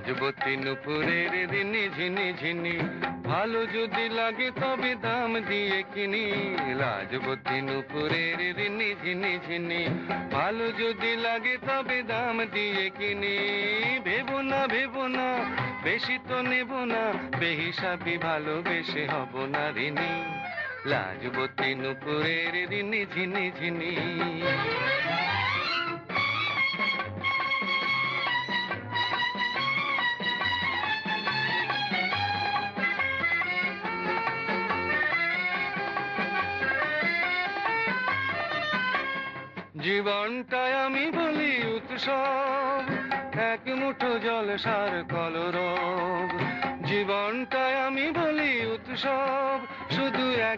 লাজবতী নুপুরের রিনি ঝিনি ঝিনি, ভালো যদি লাগে তবে দাম দিয়ে কিনি। লাজবতী নুপুরের রিনি ঝিনি ঝিনি, ভালো যদি লাগে তবে দাম দিয়ে কিনি। ভেবো না বেশি তো নেব না, বেহিসাবি ভালোবেসে হব না ঋণী। লাজবতী নুপুরের রিনি ঝিনি ঝিনি। জীবনটাই আমি বলি উৎসব, এক মুঠো জল সার কলরব। জীবনটাই আমি বলি উৎসব, শুধু এক